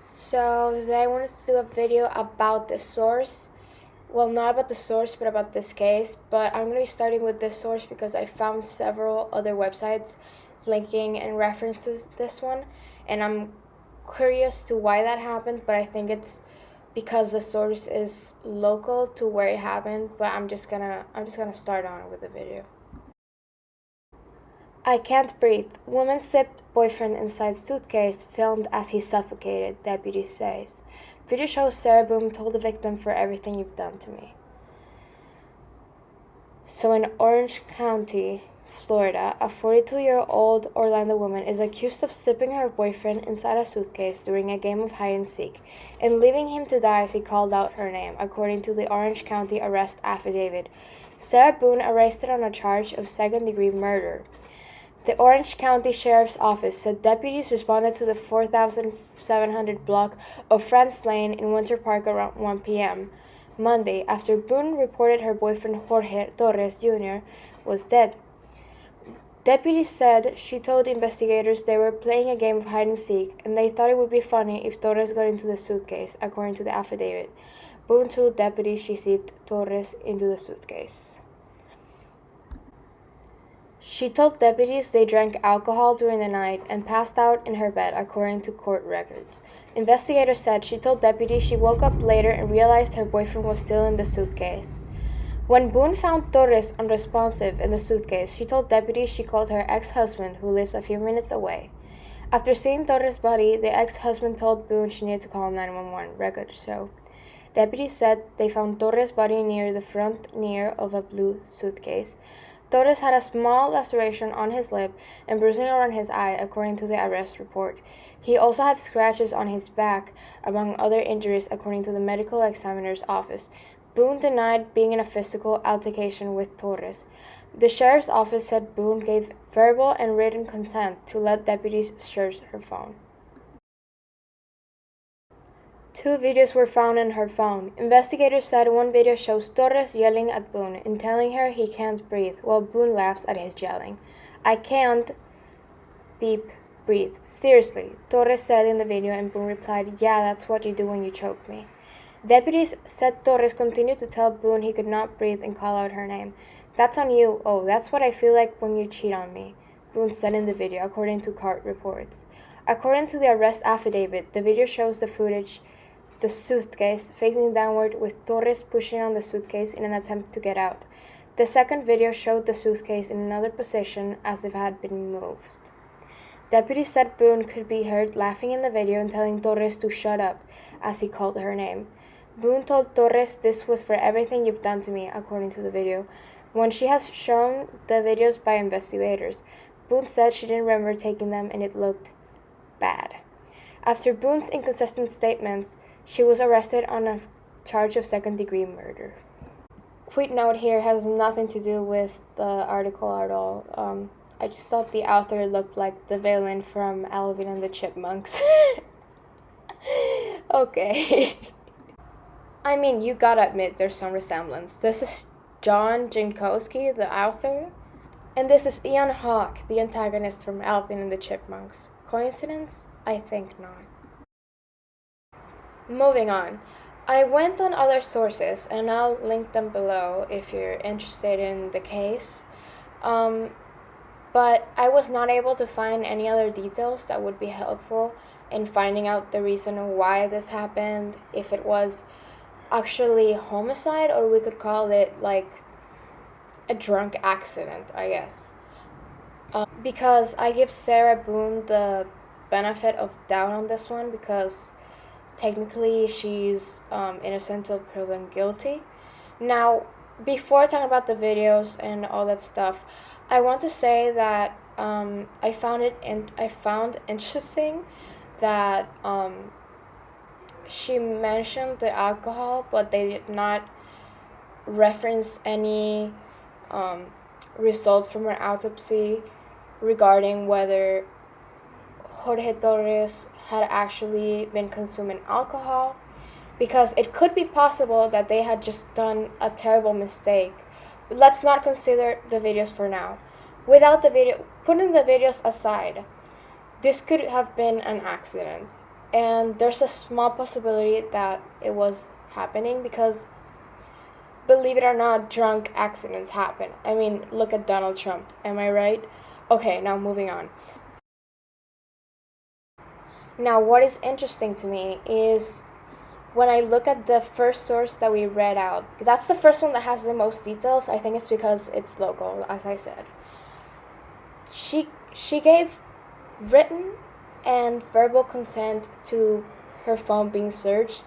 So today I wanted to do a video about the source. Well, not about the source, but about this case. But I'm going to be starting with this source because I found several other websites linking and references this one, and I'm curious to why that happened. But I think it's because the source is local to where it happened. But I'm just gonna start on with the video. I can't breathe. Woman slipped boyfriend inside suitcase, filmed as he suffocated, deputy says. Video shows Sarah Boone told the victim for everything you've done to me. So in Orange County, Florida, a 42-year-old Orlando woman is accused of slipping her boyfriend inside a suitcase during a game of hide and seek and leaving him to die as he called out her name, according to the Orange County arrest affidavit. Sarah Boone arrested on a charge of second-degree murder. The Orange County Sheriff's Office said deputies responded to the 4700 block of France Lane in Winter Park around 1 p.m. Monday after Boone reported her boyfriend Jorge Torres Jr. was dead. Deputies said she told investigators they were playing a game of hide and seek and they thought it would be funny if Torres got into the suitcase, according to the affidavit. Boone told deputies she slipped Torres into the suitcase. She told deputies they drank alcohol during the night and passed out in her bed, according to court records. Investigators said she told deputies she woke up later and realized her boyfriend was still in the suitcase. When Boone found Torres unresponsive in the suitcase, she told deputies she called her ex-husband, who lives a few minutes away. After seeing Torres' body, the ex-husband told Boone she needed to call 911, records show. Deputies said they found Torres' body near the front near of a blue suitcase. Torres had a small laceration on his lip and bruising around his eye, according to the arrest report. He also had scratches on his back, among other injuries, according to the medical examiner's office. Boone denied being in a physical altercation with Torres. The sheriff's office said Boone gave verbal and written consent to let deputies search her phone. 2 videos were found in her phone. Investigators said one video shows Torres yelling at Boone and telling her he can't breathe, while Boone laughs at his yelling. I can't beep breathe. Seriously, Torres said in the video, and Boone replied, yeah, that's what you do when you choke me. Deputies said Torres continued to tell Boone he could not breathe and call out her name. That's on you. Oh, that's what I feel like when you cheat on me, Boone said in the video, according to court reports. According to the arrest affidavit, the video shows the suitcase facing downward with Torres pushing on the suitcase in an attempt to get out. The second video showed the suitcase in another position as if it had been moved. Deputies said Boone could be heard laughing in the video and telling Torres to shut up as he called her name. Boone told Torres this was for everything you've done to me, according to the video. When she has shown the videos by investigators, Boone said she didn't remember taking them and it looked bad. After Boone's inconsistent statements, she was arrested on a charge of second-degree murder. Quick note here has nothing to do with the article at all. I just thought the author looked like the villain from Alvin and the Chipmunks. Okay. I mean, you gotta admit there's some resemblance. This is John Jankowski, the author, and this is Ian Hawke, the antagonist from Alvin and the Chipmunks. Coincidence? I think not. Moving on. I went on other sources, and I'll link them below if you're interested in the case. But I was not able to find any other details that would be helpful in finding out the reason why this happened, if it was actually homicide, or we could call it like a drunk accident, I guess. Because I give Sarah Boone the benefit of doubt on this one, because technically she's innocent till proven guilty. Now, before talking about the videos and all that stuff, I want to say that I found interesting that she mentioned the alcohol, but they did not reference any results from her autopsy regarding whether Jorge Torres had actually been consuming alcohol, because it could be possible that they had just done a terrible mistake. Let's not consider the videos for now. Putting the videos aside, this could have been an accident. And there's a small possibility that it was happening because, believe it or not, drunk accidents happen. I mean, look at Donald Trump. Am I right? Okay, now moving on. Now, what is interesting to me is when I look at the first source that we read out, because that's the first one that has the most details. I think it's because it's local, as I said. She gave written and verbal consent to her phone being searched,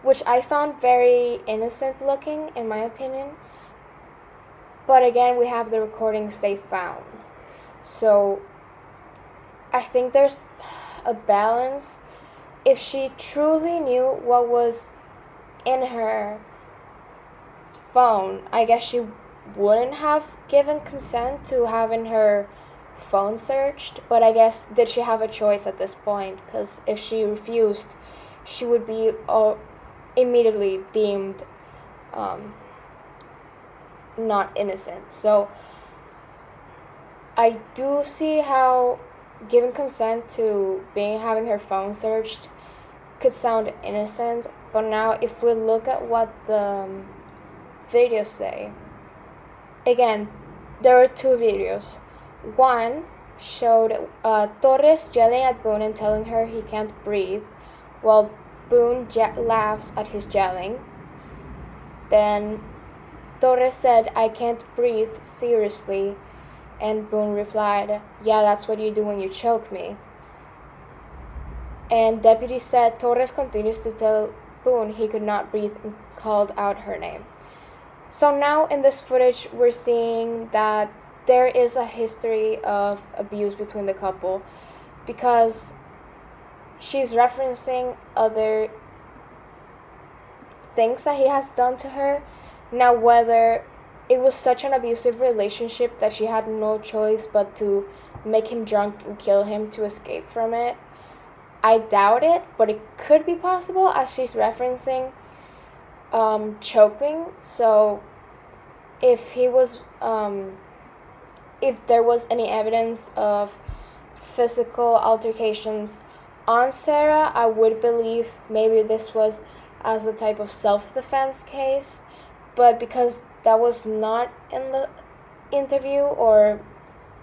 which I found very innocent looking, in my opinion. But again, we have the recordings they found. So I think there's a balance. If she truly knew what was in her phone, I guess she wouldn't have given consent to having her phone searched. But I guess, did she have a choice at this point? Because if she refused, she would be immediately deemed not innocent. So I do see how giving consent to having her phone searched could sound innocent, but now if we look at what the videos say, again, there are two videos. One showed Torres yelling at Boone and telling her he can't breathe, while Boone laughs at his yelling. Then Torres said, "I can't breathe, seriously," and Boone replied, "Yeah, that's what you do when you choke me." And deputy said Torres continues to tell Boone he could not breathe and called out her name. So now in this footage, we're seeing that there is a history of abuse between the couple, because she's referencing other things that he has done to her. Now, whether it was such an abusive relationship that she had no choice but to make him drunk and kill him to escape from it, I doubt it, but it could be possible, as she's referencing choking. So if he was if there was any evidence of physical altercations on Sarah, I would believe maybe this was as a type of self-defense case. But because that was not in the interview or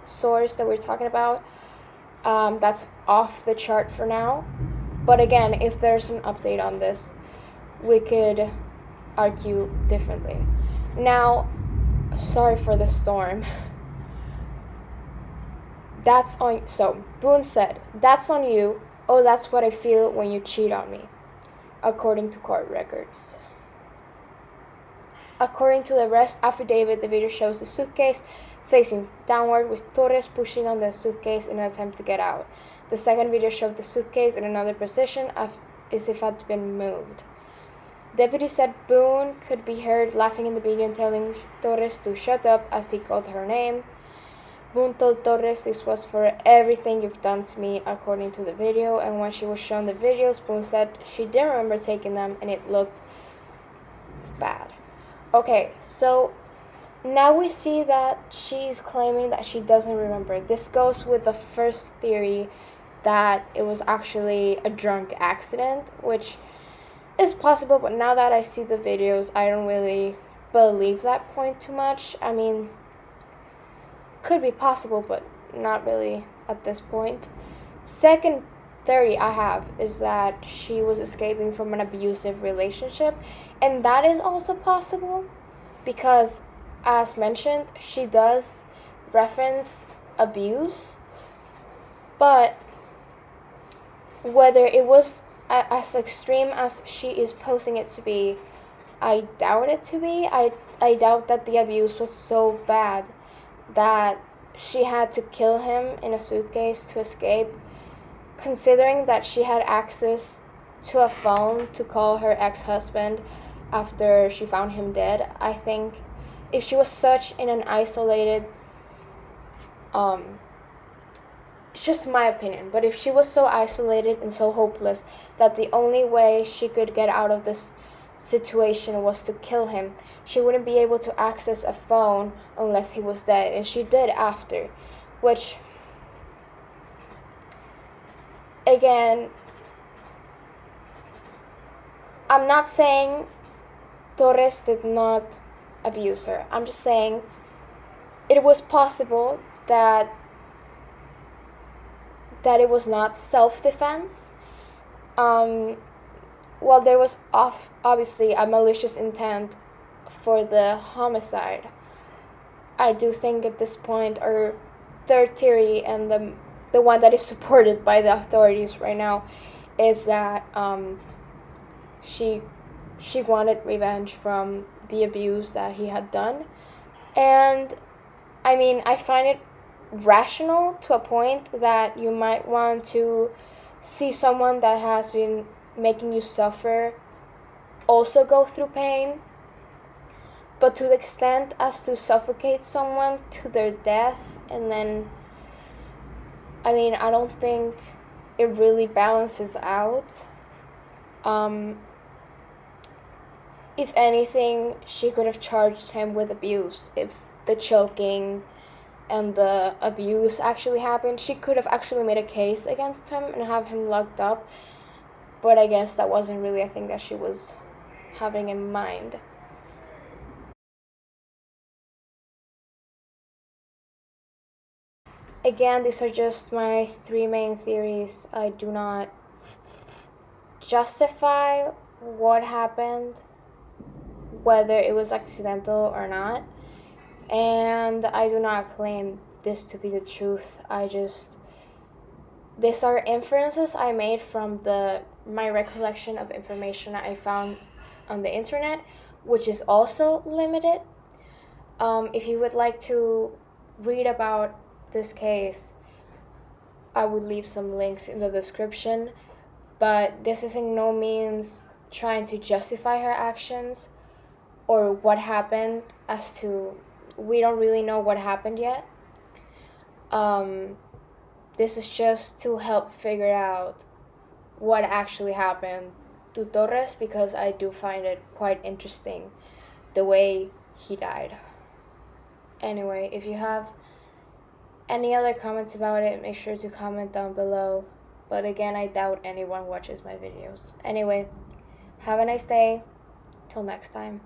source that we're talking about, that's off the chart for now. But again, if there's an update on this, we could argue differently. Now, sorry for the storm. So Boone said, "That's on you. Oh, that's what I feel when you cheat on me," according to court records. According to the arrest affidavit, the video shows the suitcase facing downward with Torres pushing on the suitcase in an attempt to get out. The second video showed the suitcase in another position as if it had been moved. Deputy said Boone could be heard laughing in the video and telling Torres to shut up as he called her name. Boone told Torres, "This was for everything you've done to me," according to the video. And when she was shown the videos, Boone said she didn't remember taking them and it looked bad. Okay, so now we see that she's claiming that she doesn't remember. This goes with the first theory that it was actually a drunk accident, which is possible, but now that I see the videos, I don't really believe that point too much. I mean, could be possible, but not really at this point. Second theory I have is that she was escaping from an abusive relationship, and that is also possible because, as mentioned, she does reference abuse, but whether it was as extreme as she is posing it to be, I doubt it to be. I doubt that the abuse was so bad that she had to kill him in a suitcase to escape, considering that she had access to a phone to call her ex-husband after she found him dead. I think if she was such in an isolated, it's just my opinion, but if she was so isolated and so hopeless that the only way she could get out of this situation was to kill him, she wouldn't be able to access a phone unless he was dead, and she did after, which, again, I'm not saying Torres did not abuse her. I'm just saying it was possible that it was not self-defense. Well, there was obviously a malicious intent for the homicide. I do think at this point, our third theory, and the one that is supported by the authorities right now, is that she wanted revenge from the abuse that he had done. And I mean, I find it rational to a point that you might want to see someone that has been making you suffer also go through pain. But to the extent as to suffocate someone to their death, and then, I mean, I don't think it really balances out. If anything, she could have charged him with abuse. If the choking and the abuse actually happened, she could have actually made a case against him and have him locked up. But I guess that wasn't really a thing that she was having in mind. Again, these are just my three main theories. I do not justify what happened, whether it was accidental or not, and I do not claim this to be the truth. These are inferences I made from my recollection of information I found on the internet, which is also limited. If you would like to read about this case, I would leave some links in the description, but this is in no means trying to justify her actions or what happened, as to we don't really know what happened yet. This is just to help figure out what actually happened to Torres, because I do find it quite interesting the way he died. Anyway, if you have any other comments about it, make sure to comment down below. But again, I doubt anyone watches my videos. Anyway, have a nice day. Till next time.